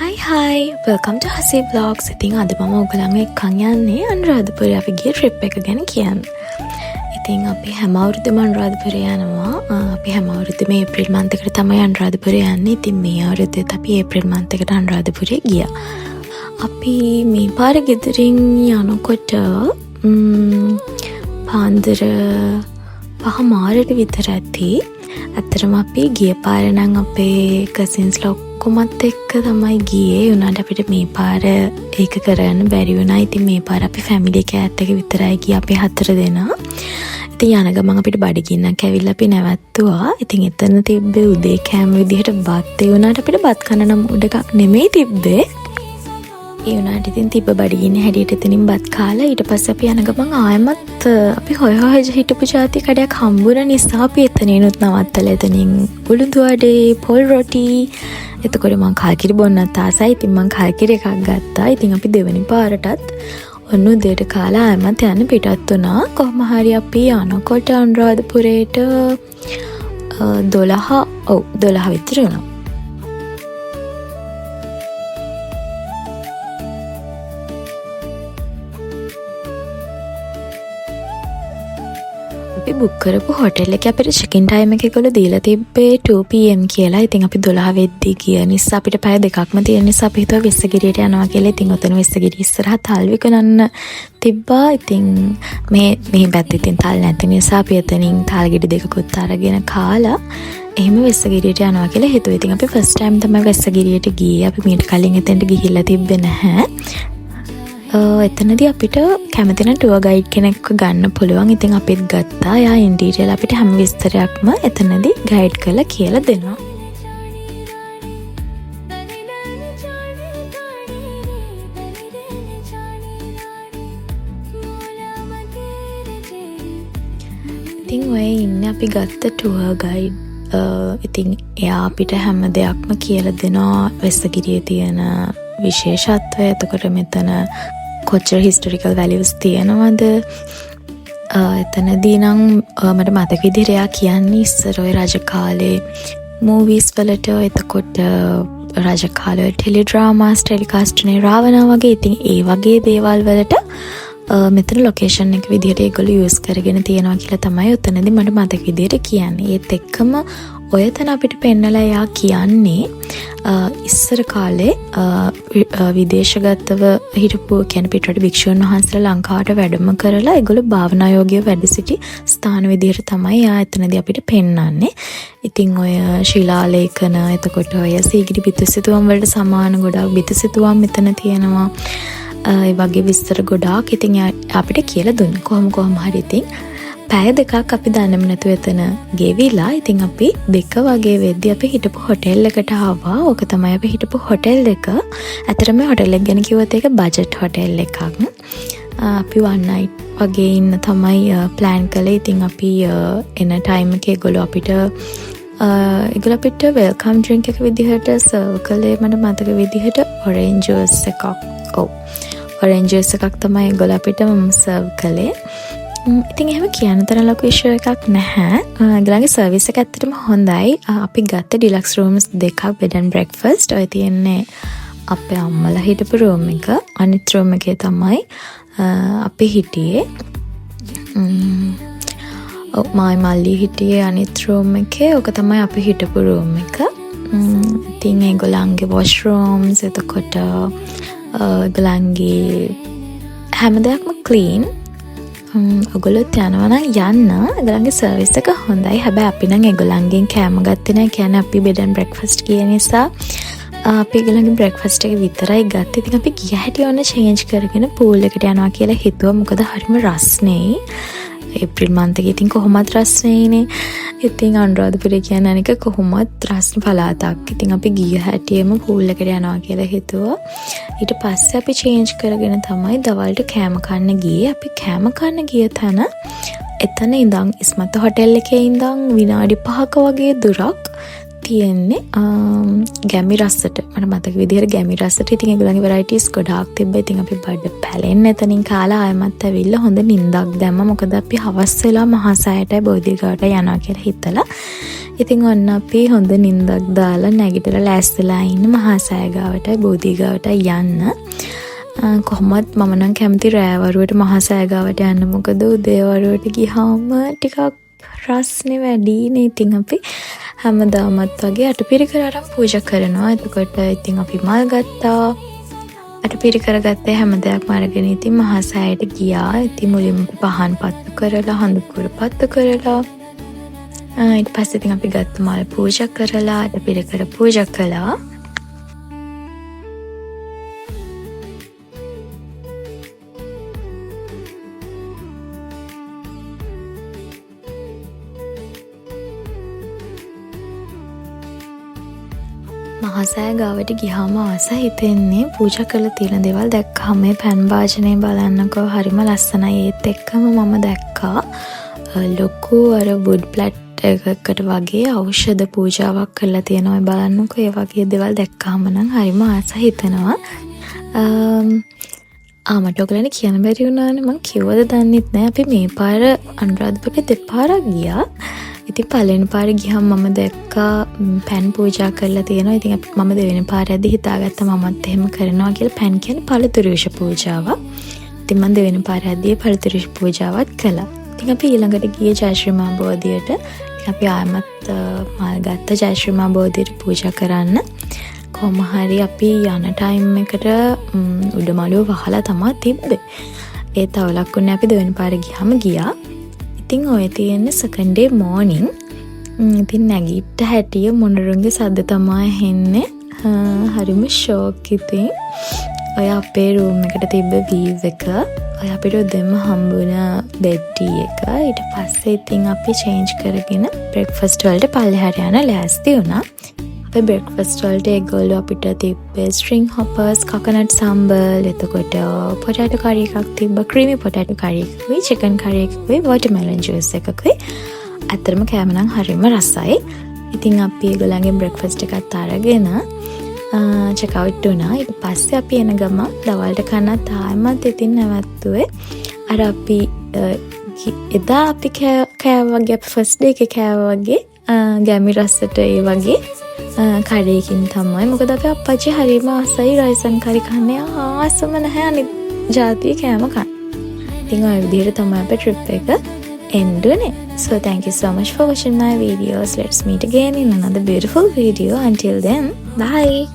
Hi, welcome to Hasi Vlogs. ඉතින් අද මම ඔයගලන්ව එක්කන් යන්නේ අනුරාධපුරේ අපි ගිය ට්‍රිප් එක ගැන කියන්න. ඉතින් අපි හැම අවුරුද්දම අනුරාධපුරේ යනවා. අපි හැම අවුරුද්දම ඒප්‍රිල් මන්ත් එකට තමයි අනුරාධපුරේ යන්නේ. ඉතින් මේ අවුරුද්දේත් අපි ඒප්‍රිල් මන්ත් එකට අනුරාධපුරේ ගියා. අපි මේ පාර ගෙදරින් යනකොට පාන්දර 5:00 විතර ඇති. ඇත්තටම අපි ගිය පාර නම් අපේ කසින්ස්ලා ඔක්කොමත් එක්ක තමයි ගියේ. උනාට අපිට මේ පාර ඒක කරන්න බැරි වුණා. ඉතින් මේ පාර අපි ෆැමිලි කෑත් එක විතරයි ගියේ. අපි 4 දෙනා. ඉතින් යන ගමන් අපිට බඩගින්නක් ඇවිල්ලා අපි නැවැත්තුවා. ඉතින් එතන තිබ්බේ උදේ කෑම විදිහට බත්. ඒ වුණාට අපිට බත් කන නම් උඩ එකක් නෙමෙයි තිබ්බේ. ඒ වුණාට ඉතින් තිබ්බ බඩගින්නේ හැටියට එතනින් බත් කාලා ඊට පස්සේ අපි යන ගමන් ආයෙමත් අපි හොය හිටපු ජාති කඩයක් හම්බුන නිසා අපි එතනිනුත් නවත්තලා එතනින් උළුදු වඩේ, පොල් රොටි, එතකොට මං කල්කිරි බොන්නත් ආසයි. ඉතින් මං කල්කිරි එකක් ගත්තා. ඉතින් අපි දෙවෙනි පාරටත් ඔන්න උදේට කාලා ආයෙමත් යන්න පිටත් වුණා. කොහොම හරි අපි යනකොට අනුරාධපුරේට 12 විතර වුණා. බුක් කරපු හොටෙල් එකේ අපිට චෙකින් ටයිම් එක ඒගොල්ලෝ දීලා තිබ්බේ 2 PM කියලා. ඉතින් අපි 12 වෙද්දී ගිය නිසා අපිට පැය දෙකක්ම තියෙන නිසා අපි හිතුවා වෙස්සගිරියට යනවා කියලා. ඉතින් ඔතන වෙස්සගිරිය ඉස්සරහා තල් විකුණන්න තිබ්බා. ඉතින් මේ පැත්තේ ඉතින් තල් නැති නිසා අපි එතනින් තල් ගෙඩි දෙකකුත් අරගෙන කාලා එහෙම වෙස්සගිරියට යනවා කියලා හිතුවා. ඉතින් අපි ෆස්ට් ටයිම් තමයි වෙස්සගිරියට ගියේ. අපි මීට කලින් එතනට ගිහිල්ලා තිබ්බේ නැහැ. එතනදී අපිට කැමතින ටුවර් ගයිඩ් කෙනෙක්ව ගන්න පුළුවන්. ඉතින් අපිත් ගත්තා. එයා ඉන් ඩීටේල් අපිට හැම විස්තරයක්ම එතනදී ගයිඩ් කරලා කියලා දෙනවා. ඉතින් ඔය ඉන්නේ අපි ගත්ත ටුවර් ගයිඩ්. ඉතින් එයා අපිට හැම දෙයක්ම කියලා දෙනවා. වෙස්සගිරියේ තියෙන විශේෂත්වය, එතකොට මෙතන කොච්චර හිස්ටොරිකල් වැලියුස් තියෙනවද, එතනදී නම් මට මතක විදිහට එයා කියන්නේ ඉස්සර ඔය රජ කාලේ මූවීස් වලට, එතකොට රජ කාලේ ටෙලිඩ්‍රාමාස් ටෙලිකාස්ට් නේ රාවණා වගේ. ඉතින් ඒ වගේ දේවල් වලට මෙතන ලොකේෂන් එක විදිහට ඒගොල්ලෝ යූස් කරගෙන තියෙනවා කියලා තමයි උතනදී මට මතක විදිහට කියන්නේ. ඒත් එක්කම ඔය තැන අපිට පෙන්නලා එයා කියන්නේ ඉස්සර කාලේ විදේශගතව හිටපු කියන්නේ පිටරට භික්ෂුන් වහන්සේලා ලංකාවට වැඩම කරලා ඒගොල්ලෝ භාවනා යෝගියව වැඩ සිටි ස්ථාන විදිහට තමයි එයා එතනදී අපිට පෙන්නන්නේ. ඉතින් ඔය ශිලාලේඛන, එතකොට ඔය සීගිරි බිතුසිතුවම් වලට සමාන ගොඩාක් බිතුසිතුවම් මෙතන තියෙනවා. ඒ වගේ විස්තර ගොඩාක් ඉතින් අපිට කියලා දුන්නා. කොහොම හරි ඉතින් පැය දෙකක් අපි දන්නේම නැතුව එතන ගෙවිලා. ඉතින් අපි 2 වගේ වෙද්දී අපි හිටපු හොටෙල් එකට ආවා. ඕක තමයි අපි හිටපු හොටෙල් එක. ඇත්තටම හොටෙල් එක ගැන කිව්වොත් ඒක බජට් හොටෙල් එකක්. අපි 1 night වගේ ඉන්න තමයි ප්ලෑන් කළේ. ඉතින් අපි එන ටයිම් එකේ ඒගොල්ලෝ අපිට වෙල්කම් ඩ්‍රින්ක් එක විදිහට සර්ව් කළේ. මට මතක විදිහට ඔරෙන්ජ් ජූස් එකක්. ඔරෙන්ජ් ජූස් එකක් තමයි ඒගොල්ලෝ අපිට සර්ව් කළේ. ඉතින් එහෙම කියන්න තරම් ලොකු ඉෂුව එකක් නැහැ. ඒගොල්ලන්ගේ සර්විස් එක ඇත්තටම හොඳයි. අපි ගත්ත ඩිලක්ස් රූම්ස් 2ක් බෙඩ් ඇන්ඩ් බ්‍රෙක්ෆාස්ට්. ඔය තියෙන්නේ අපේ අම්මලා හිටපු රූම් එක. අනිත් රූම් එකේ තමයි අපි හිටියේ. මායි මල්ලි හිටියේ අනිත් රූම් එකේ. ඕක තමයි අපි හිටපු රූම් එක. ඉතින් ඒගොල්ලන්ගේ වොෂ්රූම්ස්, එතකොට ඒගොල්ලන්ගේ හැම දෙයක්ම ක්ලීන්. ඔගොල්ලොත් යනවා නම් යන්න. ඒගොල්ලන්ගේ සර්විස් එක හොඳයි. හැබැයි අපි නම් ඒගොල්ලන්ගෙන් කෑම ගත්තේ නැහැ. කියන්නේ අපි බෙඩ් ඇන්ඩ් බ්‍රෙක්ෆාස්ට් කිය නිසා අපි ඒගොල්ලන්ගේ බ්‍රෙක්ෆාස්ට් එක විතරයි ගත්තේ. ඉතින් අපි ගිය හැටි ඔන්න චේන්ජ් කරගෙන පූල් එකට යනවා කියලා හිතුවා. මොකද හරිම රස්නේ. ඒප්‍රිල් මන්ත් එකේ ඉතින් කොහොමත් රස්නේනේ. ඉතින් අනුරාධපුරේ කියන්නේ අනික කොහොමත් රස්න පළාතක්. ඉතින් අපි ගිය හැටියෙම පූල් එකට යනවා කියලා හිතුවා. ඊට පස්සේ අපි චේන්ජ් කරගෙන තමයි දවල්ට කෑම කන්න ගියේ. අපි කෑම කන්න ගිය තැන එතන ඉඳන් ඉස්මත හොටෙල් එකේ ඉඳන් විනාඩි 5ක වගේ දුරක් තියෙන්නේ ගැමි රසට. මට මතක විදිහට ගැමි රසට. ඉතින් ඒගොල්ලන්ගේ varieties ගොඩාක් තිබ්බා. ඉතින් අපි බඩ පැලෙන්න එතනින් කාලා ආයෙමත් ඇවිල්ලා හොඳ නිින්දක් දැම්මා. මොකද අපි හවස් වෙලා මහසෑයට බෝධිගාවට යනවා කියලා හිතලා. ඉතින් ඔන්න අපි හොඳ නිින්දක් දාලා නැගිටලා ලෑස්තිලා ඉන්න මහසෑය ගාවට බෝධිගාවට යන්න. කොහොමත් මම නම් කැමති රෑවරුවට මහසෑය ගාවට යන්න. මොකද උදේවරුවට ගියාම ටිකක් රස්නේ වැඩිනේ. ඉතින් අපි හැමදාමත් වගේ අටපිරිකර අරන් පූජා කරනවා. එතකොට ඉතින් අපි මල් ගත්තා. අටපිරිකර ගත්තේ හැම දෙයක්ම අරගෙන ඉතින් මහසෑයට ගියා. ඉතින් මුලින්ම පහන් පත්තු කරලා හඳුකුරු පත්තු කරලා ඊට පස්සේ ඉතින් අපි ගත්ත මල් පූජා කරලා අටපිරිකර පූජා කළා. මහසෑය ගාවට ගියාම ආස හිතෙන්නේ පූජා කරලා තියෙන දේවල් දැක්කම මේ පෑන් වාදනය බලන්නකෝ හරිම ලස්සනයි. ඒත් එක්කම මම දැක්කා ලොකු අර වුඩ් ප්ලැට් එකකට වගේ ඖෂධ පූජාවක් කරලා තියෙනවා. බලන්නකෝ ඒ වගේ දේවල් දැක්කම නම් හරිම ආස හිතෙනවා. මට ඔයගලන්ට කියන්න බැරි වුණානේ. මං කිව්වද දන්නෙත් නෑ. අපි මේ පාර අනුරාධපුරේ දෙපාරක් ගියා. ඉතින් පළවෙනි පාර ගියහම මම දැක්කා පෑන් පූජා කරලා තියෙනවා. ඉතින් මම දෙවෙනි පාරදී හිතාගත්තා මමත් එහෙම කරනවා කියලා. පෑන් කියන්නේ පළතුරුෂ පූජාවක්. ඉතින් මම දෙවෙනි පාරදී පළතුරුෂ පූජාවත් කළා. ඉතින් අපි ඊළඟට ගියේ ජයශ්‍රී මා බෝධියට. ඉතින් අපි ආයමත් මල් ගත්ත ජයශ්‍රී මා බෝධියට පූජා කරන්න. කොහොම හරි අපි යන ටයිම් එකට උඩමළුව වහලා තමයි තිබ්බේ. ඒ තවලක් උන්නේ අපි දෙවෙනි පාර ගියාම ගියා. ඉතින් ඔය තියෙන්නේ second day morning. ඉතින් නැගිට හැටිය මොනරුන්ගේ සද්ද තමයි ඇහෙන්නේ. හරිම ෂෝක් ඉතින්. ඔය අපේ රූම් එකට තිබ්බ view එක. ඔය අපිට දෙන්න හම්බුණ bed tea එක. ඊට පස්සේ ඉතින් අපි change කරගෙන breakfast වලට පල්ලෙහාට යන ලෑස්ති වුණා. අපේ breakfast වලට ඒගොල්ලෝ අපිට තිබ්බේ string hoppers, coconut sambal, එතකොට potato curry එකක් තිබ්බා, creamy potato curry එකකුයි, chicken curry එකකුයි, watermelon juice එකකුයි. අතරම කෑම නම් හරිම රසයි. ඉතින් අපි ඒගොල්ලන්ගේ breakfast එකත් අරගෙන check out වුණා. ඊට පස්සේ අපි එන ගම දවල්ට කන්නත් ආයෙමත් ඉතින් නැවතුනේ. අර අපි එදා අපි කෑවා වගේ අපි first day එකේ කෑවා වගේ ගැමි රසට ඒ වගේ කඩේකින් තමයි. මොකද අපේ අප්පච්චි හරිම ආසයි රයිසන් කරි කන්නේ. ආසම නැහැ අනිත් ජාතිය කෑම කන්න. ඉතින් ඔය විදිහට තමයි අපේ trip එක end උනේ. So thank you so much for watching my videos. Let's meet again in another beautiful video. Until then, bye.